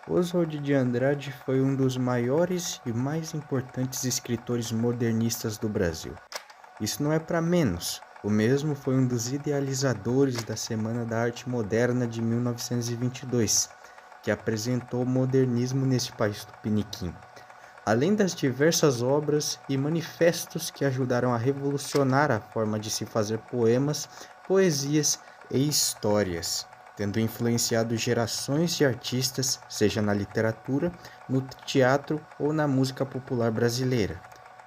Oswald de Andrade foi um dos maiores e mais importantes escritores modernistas do Brasil. Isso não é para menos. O mesmo foi um dos idealizadores da Semana da Arte Moderna de 1922, que apresentou o modernismo neste país tupiniquim. Além das diversas obras e manifestos que ajudaram a revolucionar a forma de se fazer poemas, poesias e histórias, tendo influenciado gerações de artistas, seja na literatura, no teatro ou na música popular brasileira.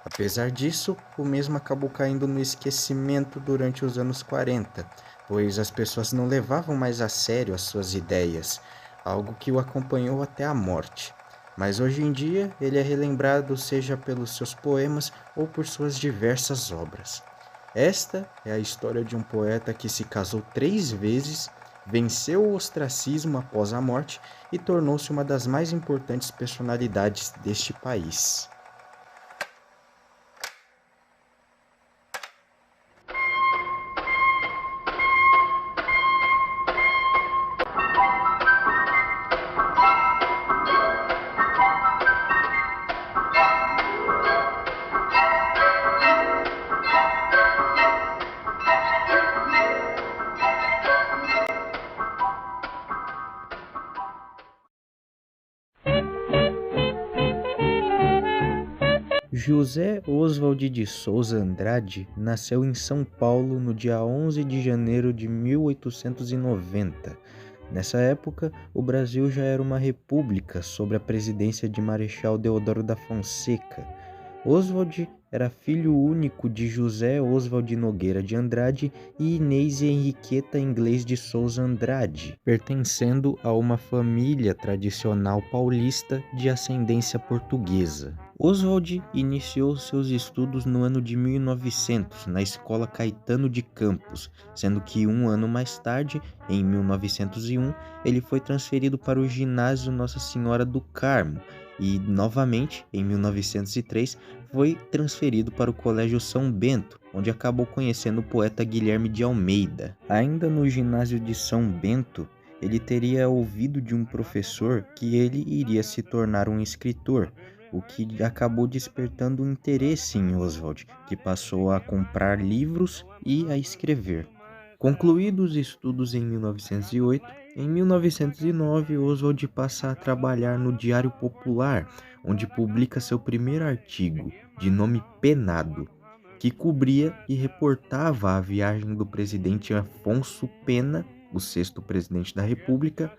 Apesar disso, o mesmo acabou caindo no esquecimento durante os anos 40, pois as pessoas não levavam mais a sério as suas ideias, algo que o acompanhou até a morte. Mas hoje em dia ele é relembrado seja pelos seus poemas ou por suas diversas obras. Esta é a história de um poeta que se casou 3 vezes, venceu o ostracismo após a morte e tornou-se uma das mais importantes personalidades deste país. José Oswald de Souza Andrade nasceu em São Paulo no dia 11 de janeiro de 1890. Nessa época, o Brasil já era uma república sob a presidência de Marechal Deodoro da Fonseca. Oswald era filho único de José Oswald Nogueira de Andrade e Inês Henriqueta Inglês de Souza Andrade, pertencendo a uma família tradicional paulista de ascendência portuguesa. Oswald iniciou seus estudos no ano de 1900 na Escola Caetano de Campos, sendo que um ano mais tarde, em 1901, ele foi transferido para o Ginásio Nossa Senhora do Carmo e, novamente, em 1903, foi transferido para o Colégio São Bento, onde acabou conhecendo o poeta Guilherme de Almeida. Ainda no ginásio de São Bento, ele teria ouvido de um professor que ele iria se tornar um escritor, o que acabou despertando um interesse em Oswald, que passou a comprar livros e a escrever. Concluídos os estudos em 1908, em 1909 Oswald passa a trabalhar no Diário Popular, onde publica seu primeiro artigo, de nome Penado, que cobria e reportava a viagem do presidente Afonso Pena, o sexto presidente da República,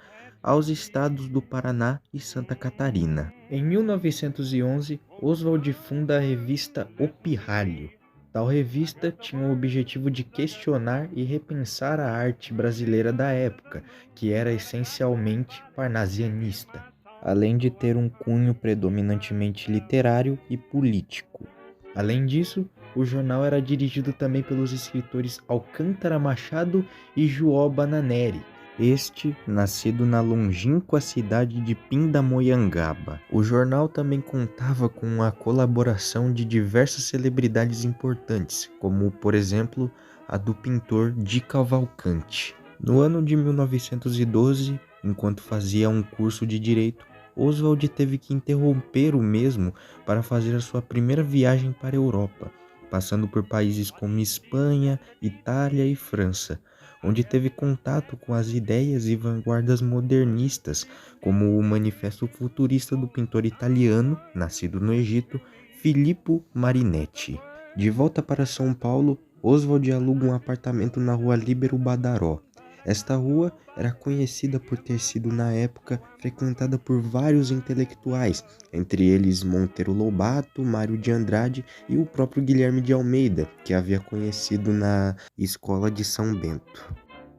aos estados do Paraná e Santa Catarina. Em 1911, Oswald funda a revista O Pirralho. Tal revista tinha o objetivo de questionar e repensar a arte brasileira da época, que era essencialmente parnasianista, além de ter um cunho predominantemente literário e político. Além disso, o jornal era dirigido também pelos escritores Alcântara Machado e João Bananeri, este nascido na longínqua cidade de Pindamonhangaba. O jornal também contava com a colaboração de diversas celebridades importantes, como, por exemplo, a do pintor Di Cavalcanti. No ano de 1912, enquanto fazia um curso de direito, Oswald teve que interromper o mesmo para fazer a sua primeira viagem para a Europa, passando por países como Espanha, Itália e França, onde teve contato com as ideias e vanguardas modernistas, como o Manifesto Futurista do pintor italiano, nascido no Egito, Filippo Marinetti. De volta para São Paulo, Oswald aluga um apartamento na rua Líbero Badaró. Esta rua era conhecida por ter sido, na época, frequentada por vários intelectuais, entre eles Monteiro Lobato, Mário de Andrade e o próprio Guilherme de Almeida, que havia conhecido na Escola de São Bento.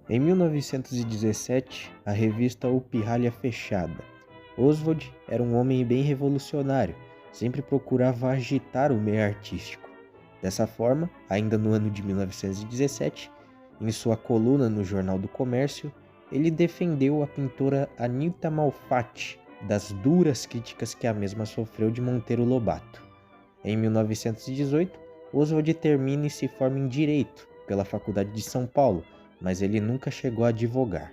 Em 1917, a revista O Pirralha Fechada. Oswald era um homem bem revolucionário, sempre procurava agitar o meio artístico. Dessa forma, ainda no ano de 1917, em sua coluna no Jornal do Comércio, ele defendeu a pintora Anita Malfatti das duras críticas que a mesma sofreu de Monteiro Lobato. Em 1918, Oswald termina e se forma em Direito pela Faculdade de São Paulo, mas ele nunca chegou a advogar.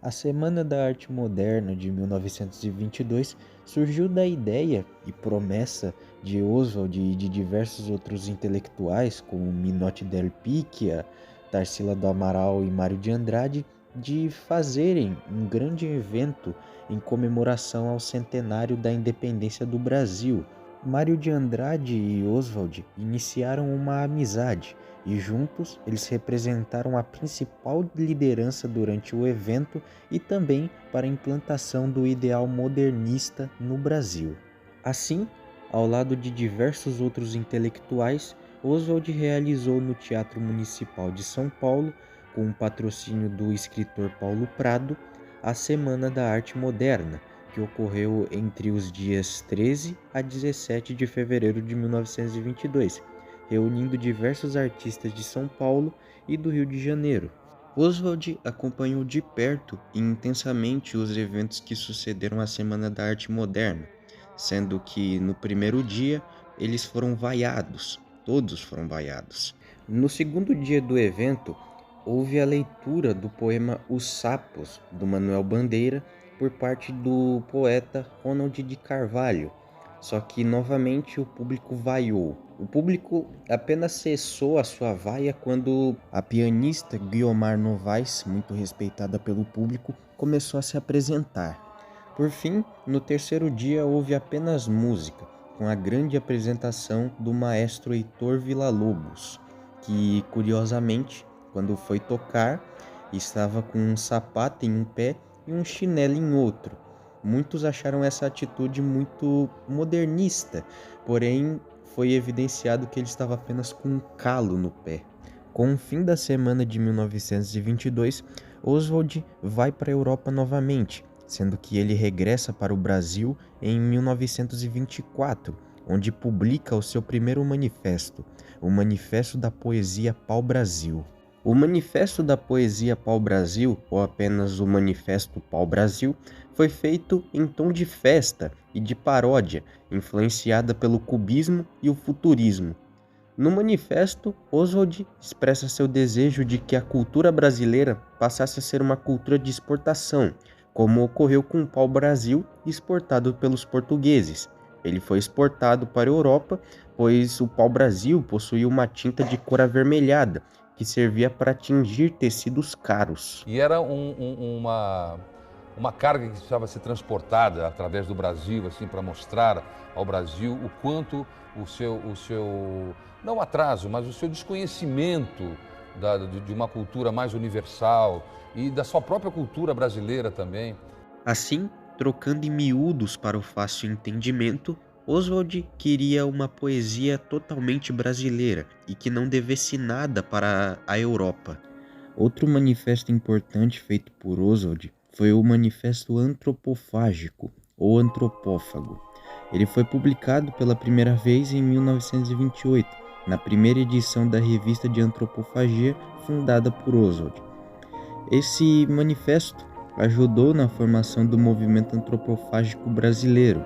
A Semana da Arte Moderna de 1922 surgiu da ideia e promessa de Oswald e de diversos outros intelectuais, como Minotti del Picchia, Tarsila do Amaral e Mário de Andrade, de fazerem um grande evento em comemoração ao centenário da independência do Brasil. Mário de Andrade e Oswald iniciaram uma amizade e juntos eles representaram a principal liderança durante o evento e também para a implantação do ideal modernista no Brasil. Assim, ao lado de diversos outros intelectuais, Oswald realizou no Teatro Municipal de São Paulo, com o patrocínio do escritor Paulo Prado, a Semana da Arte Moderna, que ocorreu entre os dias 13 a 17 de fevereiro de 1922, reunindo diversos artistas de São Paulo e do Rio de Janeiro. Oswald acompanhou de perto e intensamente os eventos que sucederam à Semana da Arte Moderna, sendo que no primeiro dia eles foram vaiados, todos foram vaiados. No segundo dia do evento, houve a leitura do poema Os Sapos, do Manuel Bandeira, por parte do poeta Ronald de Carvalho, só que novamente o público vaiou. O público apenas cessou a sua vaia quando a pianista Guiomar Novaes, muito respeitada pelo público, começou a se apresentar. Por fim, no terceiro dia houve apenas música, com a grande apresentação do maestro Heitor Villa-Lobos, que curiosamente, quando foi tocar, estava com um sapato em um pé e um chinelo em outro. Muitos acharam essa atitude muito modernista, porém foi evidenciado que ele estava apenas com um calo no pé. Com o fim da semana de 1922, Oswald vai para a Europa novamente, sendo que ele regressa para o Brasil em 1924, onde publica o seu primeiro manifesto, o Manifesto da Poesia Pau-Brasil. O Manifesto da Poesia Pau-Brasil, ou apenas o Manifesto Pau-Brasil, foi feito em tom de festa e de paródia, influenciada pelo cubismo e o futurismo. No manifesto, Oswald expressa seu desejo de que a cultura brasileira passasse a ser uma cultura de exportação, como ocorreu com o pau-brasil exportado pelos portugueses. Ele foi exportado para a Europa, pois o pau-brasil possuía uma tinta de cor avermelhada, que servia para tingir tecidos caros. E era uma carga que precisava ser transportada através do Brasil, assim, para mostrar ao Brasil o quanto o seu não atraso, mas o seu desconhecimento de uma cultura mais universal e da sua própria cultura brasileira também. Assim, trocando em miúdos para o fácil entendimento, Oswald queria uma poesia totalmente brasileira e que não devesse nada para a Europa. Outro manifesto importante feito por Oswald foi o Manifesto Antropofágico, ou Antropófago. Ele foi publicado pela primeira vez em 1928, na primeira edição da Revista de Antropofagia, fundada por Oswald. Esse manifesto ajudou na formação do movimento antropofágico brasileiro.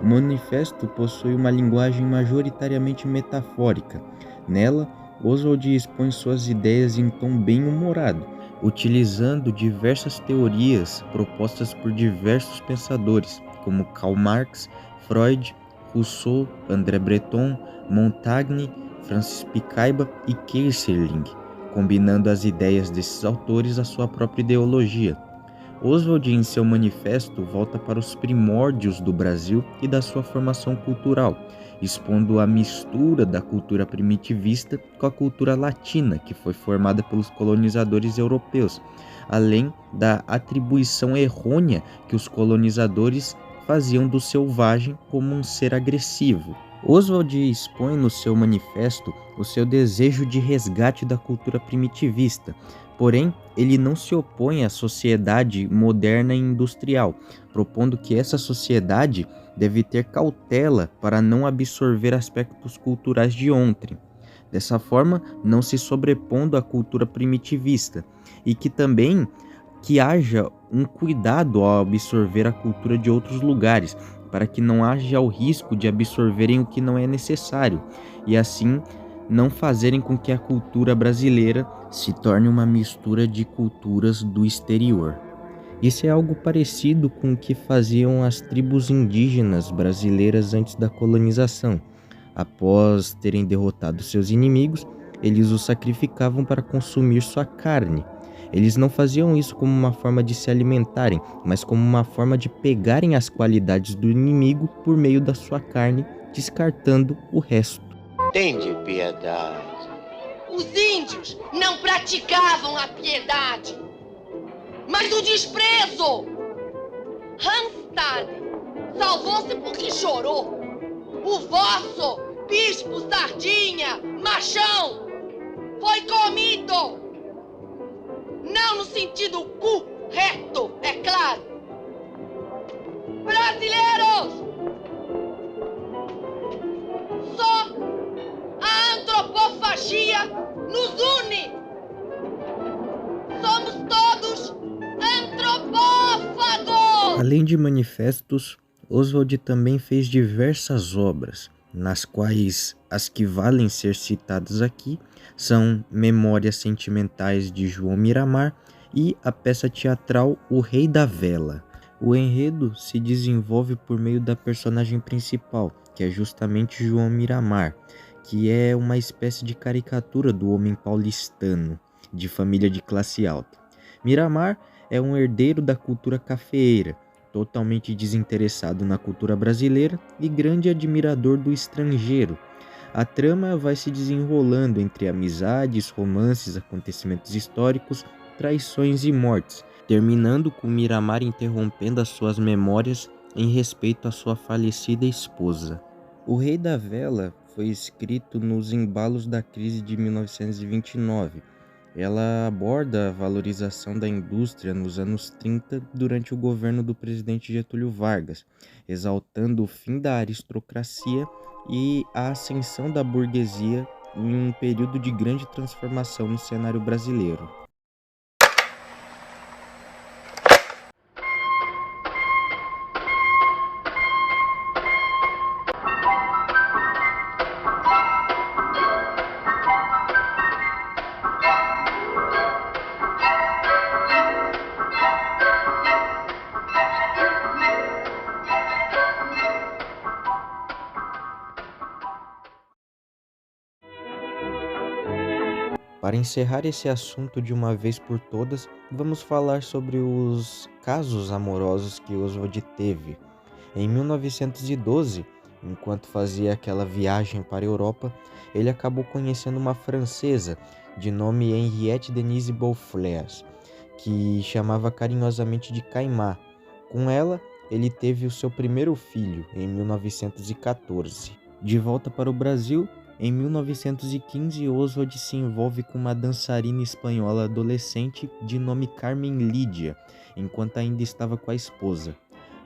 O manifesto possui uma linguagem majoritariamente metafórica. Nela, Oswald expõe suas ideias em tom bem-humorado, utilizando diversas teorias propostas por diversos pensadores, como Karl Marx, Freud, Rousseau, André Breton, Montaigne, Francis Picaiba e Keyserling, combinando as ideias desses autores à sua própria ideologia. Oswald, em seu manifesto, volta para os primórdios do Brasil e da sua formação cultural, expondo a mistura da cultura primitivista com a cultura latina, que foi formada pelos colonizadores europeus, além da atribuição errônea que os colonizadores faziam do selvagem como um ser agressivo. Oswald expõe no seu manifesto o seu desejo de resgate da cultura primitivista, porém, ele não se opõe à sociedade moderna e industrial, propondo que essa sociedade deve ter cautela para não absorver aspectos culturais de ontem, dessa forma não se sobrepondo à cultura primitivista, e que também que haja um cuidado ao absorver a cultura de outros lugares, para que não haja o risco de absorverem o que não é necessário, e assim não fazerem com que a cultura brasileira se torne uma mistura de culturas do exterior. Isso é algo parecido com o que faziam as tribos indígenas brasileiras antes da colonização. Após terem derrotado seus inimigos, eles os sacrificavam para consumir sua carne. Eles não faziam isso como uma forma de se alimentarem, mas como uma forma de pegarem as qualidades do inimigo por meio da sua carne, descartando o resto. Tende piedade. Os índios não praticavam a piedade, mas o desprezo. Randstad salvou-se porque chorou. O vosso bispo Sardinha, machão, foi comido. Não no sentido correto, é claro. Brasileiros! Só a antropofagia nos une. Somos todos antropófagos! Além de manifestos, Oswald também fez diversas obras, nas quais as que valem ser citadas aqui são Memórias Sentimentais de João Miramar e a peça teatral O Rei da Vela. O enredo se desenvolve por meio da personagem principal, que é justamente João Miramar, que é uma espécie de caricatura do homem paulistano, de família de classe alta. Miramar é um herdeiro da cultura cafeeira, totalmente desinteressado na cultura brasileira e grande admirador do estrangeiro. A trama vai se desenrolando entre amizades, romances, acontecimentos históricos, traições e mortes, terminando com Miramar interrompendo as suas memórias em respeito à sua falecida esposa. O Rei da Vela foi escrito nos embalos da crise de 1929. Ela aborda a valorização da indústria nos anos 30 durante o governo do presidente Getúlio Vargas, exaltando o fim da aristocracia e a ascensão da burguesia em um período de grande transformação no cenário brasileiro. Para encerrar esse assunto de uma vez por todas, vamos falar sobre os casos amorosos que Oswald teve. Em 1912, enquanto fazia aquela viagem para a Europa, ele acabou conhecendo uma francesa de nome Henriette Denise Beauflers, que chamava carinhosamente de Caimá. Com ela, ele teve o seu primeiro filho em 1914. De volta para o Brasil, em 1915, Oswald se envolve com uma dançarina espanhola adolescente de nome Carmen Lídia, enquanto ainda estava com a esposa.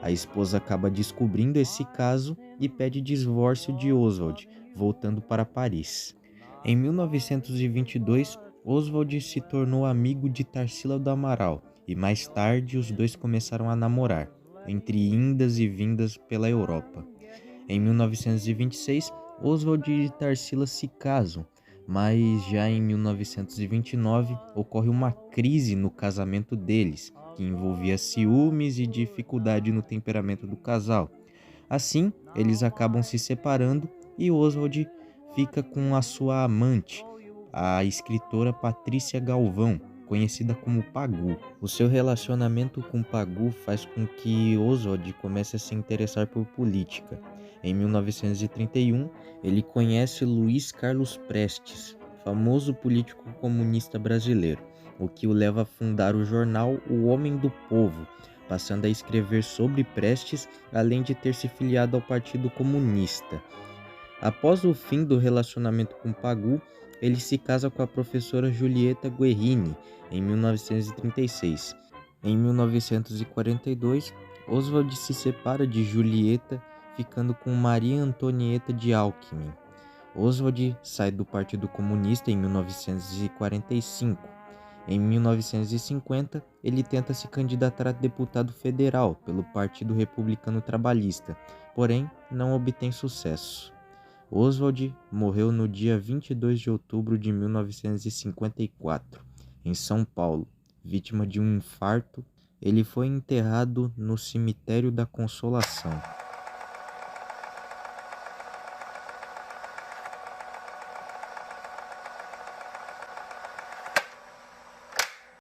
A esposa acaba descobrindo esse caso e pede divórcio de Oswald, voltando para Paris. Em 1922, Oswald se tornou amigo de Tarsila do Amaral e mais tarde os dois começaram a namorar, entre indas e vindas pela Europa. Em 1926, Oswald e Tarsila se casam, mas já em 1929 ocorre uma crise no casamento deles, que envolvia ciúmes e dificuldade no temperamento do casal. Assim, eles acabam se separando e Oswald fica com a sua amante, a escritora Patrícia Galvão, conhecida como Pagu. O seu relacionamento com Pagu faz com que Oswald comece a se interessar por política. Em 1931, ele conhece Luiz Carlos Prestes, famoso político comunista brasileiro, o que o leva a fundar o jornal O Homem do Povo, passando a escrever sobre Prestes, além de ter se filiado ao Partido Comunista. Após o fim do relacionamento com Pagu, ele se casa com a professora Julieta Guerrini, em 1936. Em 1942, Oswald se separa de Julieta, ficando com Maria Antonieta de Alckmin. Oswald sai do Partido Comunista em 1945. Em 1950, ele tenta se candidatar a deputado federal pelo Partido Republicano Trabalhista, porém não obtém sucesso. Oswald morreu no dia 22 de outubro de 1954, em São Paulo, vítima de um infarto Ele foi enterrado no Cemitério da Consolação.